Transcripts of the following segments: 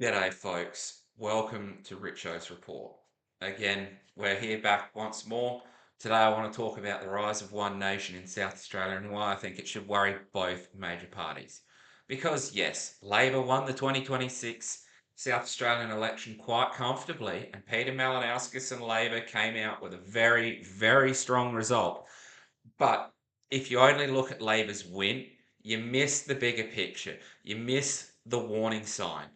G'day, folks. Welcome to Richo's Report. Again, we're here back once more. Today, I want to talk about the rise of One Nation in South Australia and why I think it should worry both major parties. Because, yes, Labor won the 2026 South Australian election quite comfortably, and Peter Malinauskas and Labor came out with a very, very strong result. But if you only look at Labor's win, you miss the bigger picture. You miss the warning sign.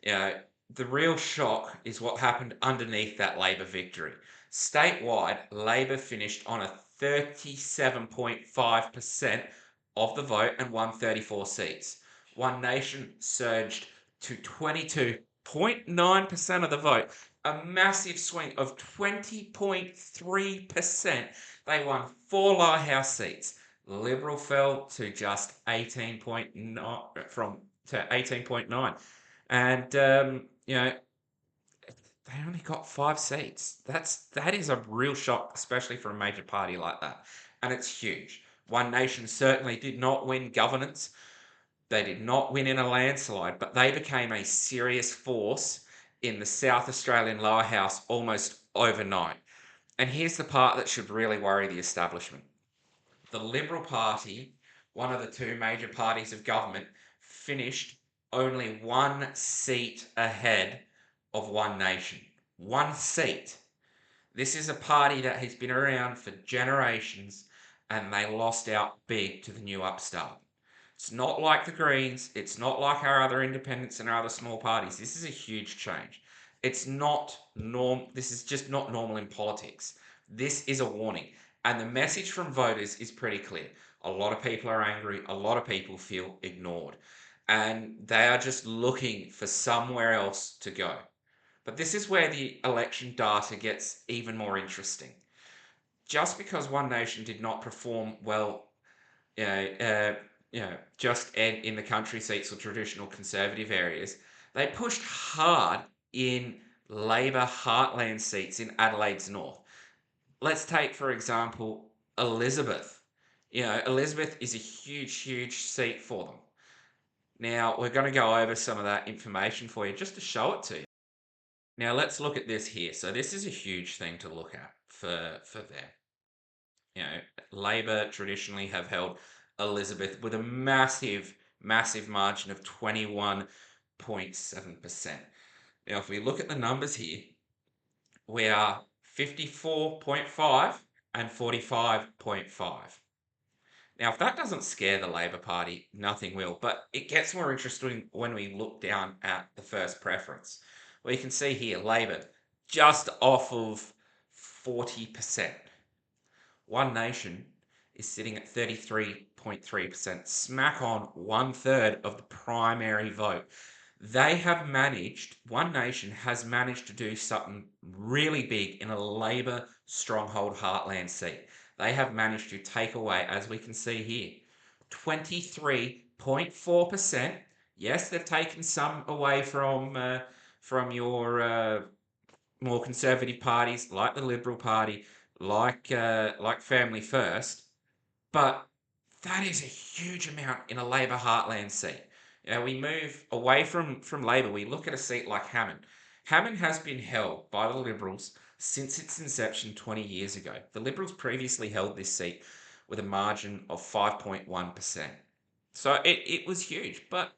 You know, the real shock is what happened underneath that Labor victory. Statewide, Labor finished on a 37.5% of the vote and won 34 seats. One Nation surged to 22.9% of the vote, a massive swing of 20.3%. They won 4 Lighthouse seats. Liberal fell to just 18.9 from to 18.9. And they only got 5 seats. That is a real shock, especially for a major party like that. And it's huge. One Nation certainly did not win governance. They did not win in a landslide, but they became a serious force in the South Australian lower house almost overnight. And here's the part that should really worry the establishment. The Liberal Party, one of the two major parties of government, finished only 1 seat ahead of One Nation. 1 seat. This is a party that has been around for generations and they lost out big to the new upstart. It's not like the Greens, it's not like our other independents and our other small parties. This is a huge change. This is just not normal in politics. This is a warning. And the message from voters is pretty clear. A lot of people are angry, a lot of people feel ignored, and they are just looking for somewhere else to go. But this is where the election data gets even more interesting. Just because One Nation did not perform well, you know, uh, just in the country seats or traditional conservative areas, they pushed hard in Labor heartland seats in Adelaide's north. Let's take, for example, Elizabeth. Elizabeth is a huge, huge seat for them. Now, we're going to go over some of that information for you just to show it to you. Now, let's look at this here. So, this is a huge thing to look at for them. You know, Labor traditionally have held Elizabeth with a massive, massive margin of 21.7%. Now, if we look at the numbers here, we are 54.5 and 45.5. Now, if that doesn't scare the Labor Party, nothing will. But it gets more interesting when we look down at the first preference. Well, you can see here, Labor just off of 40%. One Nation is sitting at 33.3%, smack on 1/3 of the primary vote. One Nation has managed to do something really big in a Labor stronghold heartland seat. They have managed to take away, as we can see here, 23.4%. Yes, they've taken some away from your more conservative parties like the Liberal Party, like Family First, but that is a huge amount in a Labor heartland seat. We move away from Labor. We look at a seat like Hammond. Hammond has been held by the Liberals since its inception 20 years ago. The Liberals previously held this seat with a margin of 5.1%. So it was huge, but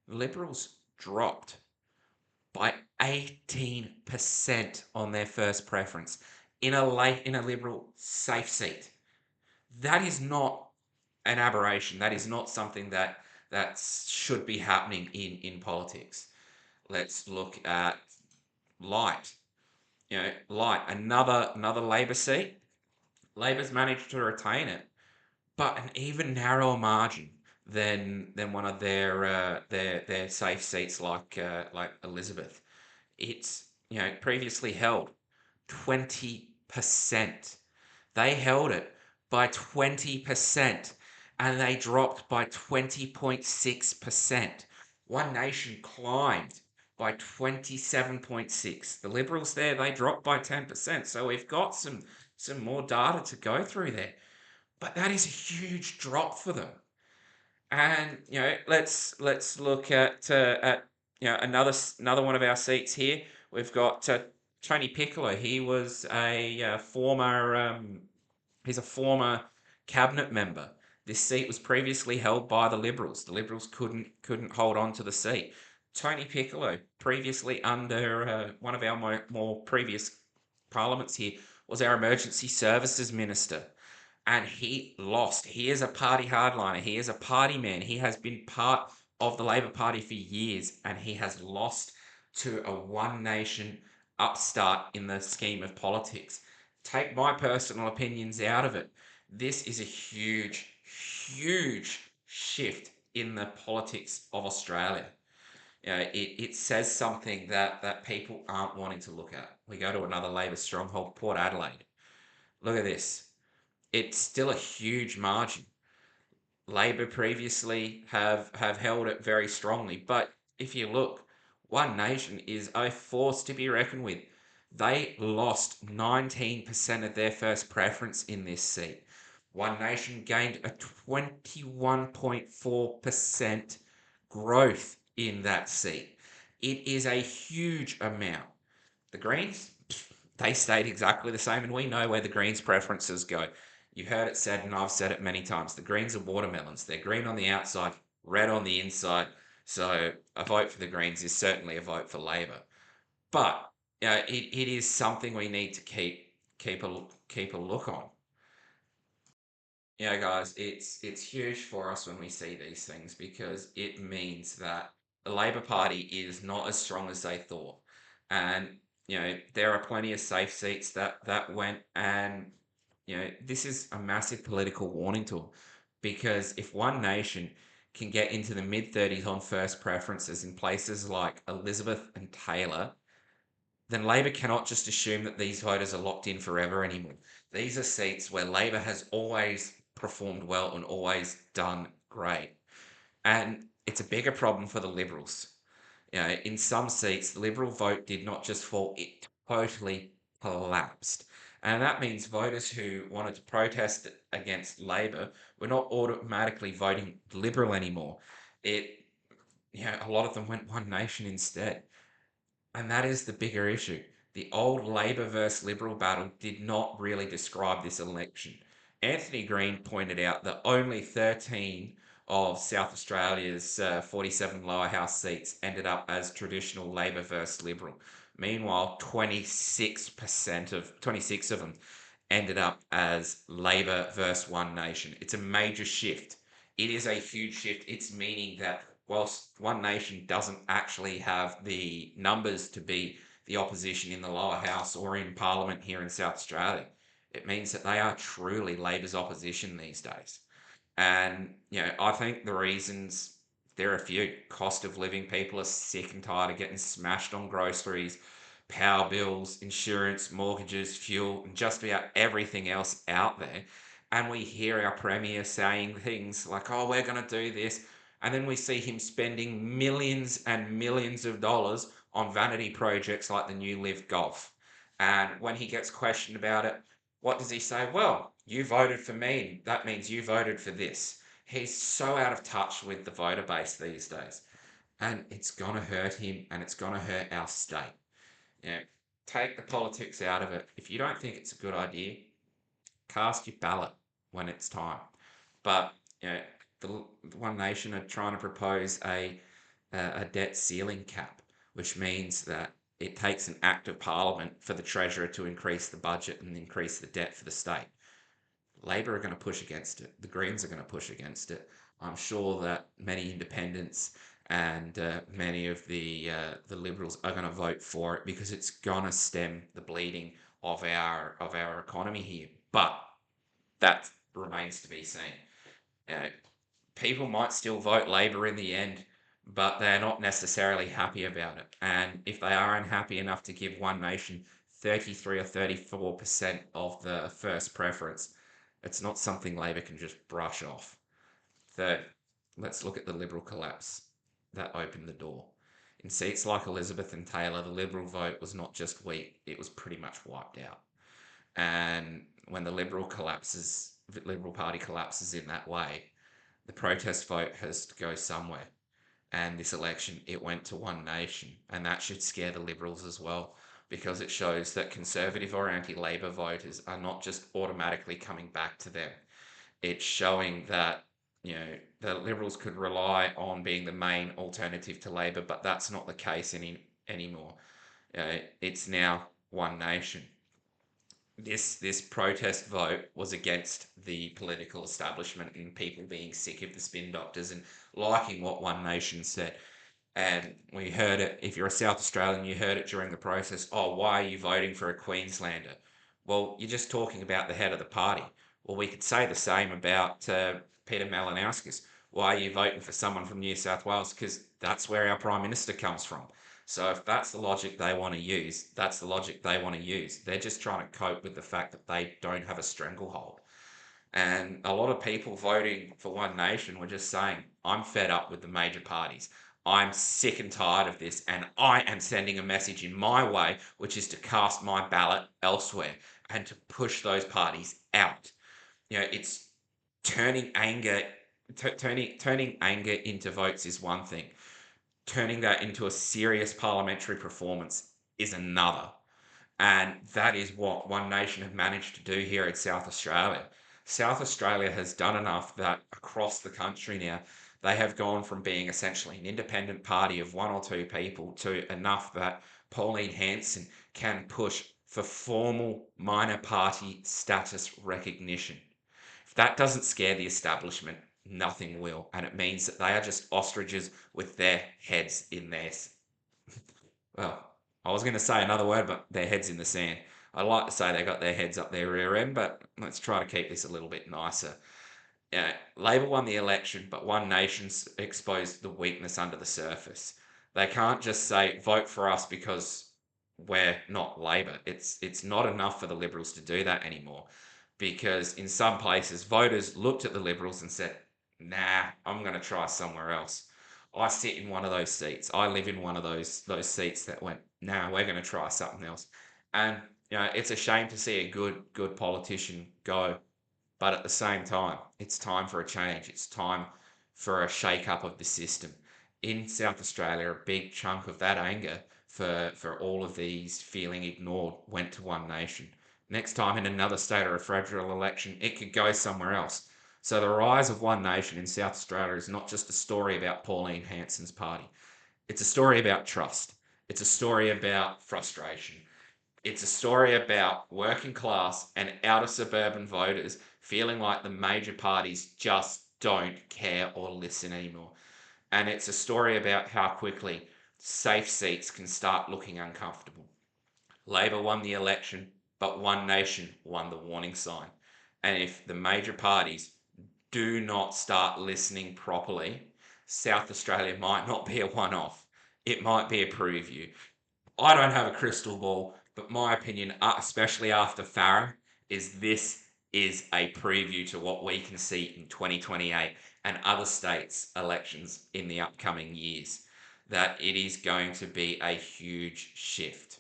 the Liberals dropped by 18% on their first preference in a Liberal safe seat. That is not an aberration. That is not something that should be happening in politics. Let's look at Light. Light, another Labor seat. Labor's managed to retain it, but an even narrower margin than one of their safe seats like Elizabeth. It's previously held 20%. They held it by 20% and they dropped by 20.6%. One Nation climbed by 27.6. The Liberals there, they dropped by 10%. So we've got some more data to go through there. But that is a huge drop for them. And let's look at Another one of our seats here. We've got Tony Piccolo. He's a former cabinet member. This seat was previously held by the Liberals. The Liberals couldn't hold on to the seat. Tony Piccolo, previously under one of our more previous parliaments here, was our emergency services minister, and he lost. He is a party hardliner. He is a party man. He has been part of the Labor Party for years, and he has lost to a one nation upstart in the scheme of politics. Take my personal opinions out of it. This is a huge, huge shift in the politics of Australia. It says something that people aren't wanting to look at. We go to another Labor stronghold, Port Adelaide. Look at this. It's still a huge margin. Labor previously have held it very strongly, but if you look, One Nation is a force to be reckoned with. They lost 19% of their first preference in this seat. One Nation gained a 21.4% growth in that seat. It is a huge amount. The Greens, they stayed exactly the same, and we know where the Greens' preferences go. You've heard it said, and I've said it many times, the Greens are watermelons. They're green on the outside, red on the inside. So a vote for the Greens is certainly a vote for Labor. But it is something we need to keep a look on. Guys, it's huge for us when we see these things, because it means that the Labor Party is not as strong as they thought. And there are plenty of safe seats that went, and this is a massive political warning to them, because if One Nation can get into the mid 30s on first preferences in places like Elizabeth and Taylor, then Labor cannot just assume that these voters are locked in forever anymore. These are seats where Labor has always performed well and always done great. And it's a bigger problem for the Liberals. In some seats, the Liberal vote did not just fall, it totally collapsed. And that means voters who wanted to protest against Labor were not automatically voting Liberal anymore. It, a lot of them went One Nation instead. And that is the bigger issue. The old Labor versus Liberal battle did not really describe this election. Anthony Green pointed out that only 13 of South Australia's 47 lower house seats ended up as traditional Labor versus Liberal. Meanwhile, 26 of them ended up as Labor versus One Nation. It's a major shift. It is a huge shift. It's meaning that whilst One Nation doesn't actually have the numbers to be the opposition in the lower house or in Parliament here in South Australia, it means that they are truly Labor's opposition these days. And, I think the reasons, there are a few. Cost of living. People are sick and tired of getting smashed on groceries, power bills, insurance, mortgages, fuel, and just about everything else out there. And we hear our Premier saying things like, oh, we're going to do this. And then we see him spending millions and millions of dollars on vanity projects like the new Live Golf. And when he gets questioned about it, what does he say? Well, you voted for me. That means you voted for this. He's so out of touch with the voter base these days. And it's going to hurt him, and it's going to hurt our state. You know, Take the politics out of it. If you don't think it's a good idea, cast your ballot when it's time. But you know, the One Nation are trying to propose a debt ceiling cap, which means that it takes an act of parliament for the treasurer to increase the budget and increase the debt for the state. Labor are going to push against it. The Greens are going to push against it. I'm sure that many independents and many of the Liberals are going to vote for it, because it's going to stem the bleeding of our economy here. But that remains to be seen. Uh, People might still vote Labor in the end, but they're not necessarily happy about it. And if they are unhappy enough to give One Nation 33 or 34% of the first preference, it's not something Labor can just brush off. Third, let's look at the Liberal collapse that opened the door. In seats like Elizabeth and Taylor, the Liberal vote was not just weak, it was pretty much wiped out. And when the Liberal Party collapses in that way, the protest vote has to go somewhere. And this election, it went to One Nation. And that should scare the Liberals as well, because it shows that Conservative or anti-Labor voters are not just automatically coming back to them. It's showing that, the Liberals could rely on being the main alternative to Labor, but that's not the case anymore. It's now One Nation. This protest vote was against the political establishment and people being sick of the spin doctors and liking what One Nation said. And we heard it, if you're a South Australian, you heard it during the process. Oh, why are you voting for a Queenslander? Well, you're just talking about the head of the party. Well, we could say the same about Peter Malinowskis. Why are you voting for someone from New South Wales? Because that's where our Prime Minister comes from. So if that's the logic they want to use, that's the logic they want to use. They're just trying to cope with the fact that they don't have a stranglehold. And a lot of people voting for One Nation were just saying, I'm fed up with the major parties. I'm sick and tired of this, and I am sending a message in my way, which is to cast my ballot elsewhere and to push those parties out. It's turning anger, turning anger into votes is one thing. Turning that into a serious parliamentary performance is another. And that is what One Nation have managed to do here in South Australia. South Australia has done enough that across the country now, they have gone from being essentially an independent party of one or two people to enough that Pauline Hanson can push for formal minor party status recognition. If that doesn't scare the establishment, nothing will. And it means that they are just ostriches with their heads in their, well, I was going to say another word, but their heads in the sand. I'd like to say they got their heads up their rear end, but let's try to keep this a little bit nicer. Labor won the election, but One Nation's exposed the weakness under the surface. They can't just say vote for us because we're not Labor. It's not enough for the Liberals to do that anymore, because in some places voters looked at the Liberals and said, "Nah, I'm going to try somewhere else." I sit in one of those seats. I live in one of those seats that went, "Nah, we're going to try something else." And it's a shame to see a good politician go, but at the same time, it's time for a change. It's time for a shake up of the system. In South Australia, a big chunk of that anger for all of these feeling ignored went to One Nation. Next time in another state or a federal election, it could go somewhere else. So the rise of One Nation in South Australia is not just a story about Pauline Hanson's party. It's a story about trust. It's a story about frustration. It's a story about working class and outer suburban voters feeling like the major parties just don't care or listen anymore. And it's a story about how quickly safe seats can start looking uncomfortable. Labor won the election, but One Nation won the warning sign. And if the major parties do not start listening properly, South Australia might not be a one off. It might be a preview. I don't have a crystal ball, but my opinion, especially after Farah, is this is a preview to what we can see in 2028 and other states' elections in the upcoming years. That it is going to be a huge shift.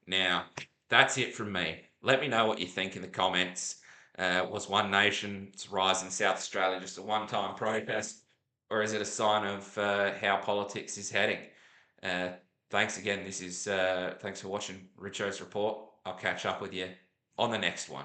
Now, that's it from me. Let me know what you think in the comments. Was One Nation's rise in South Australia just a one-time protest, or is it a sign of how politics is heading? Uh, Thanks again. Thanks for watching Richo's report. I'll catch up with you on the next one.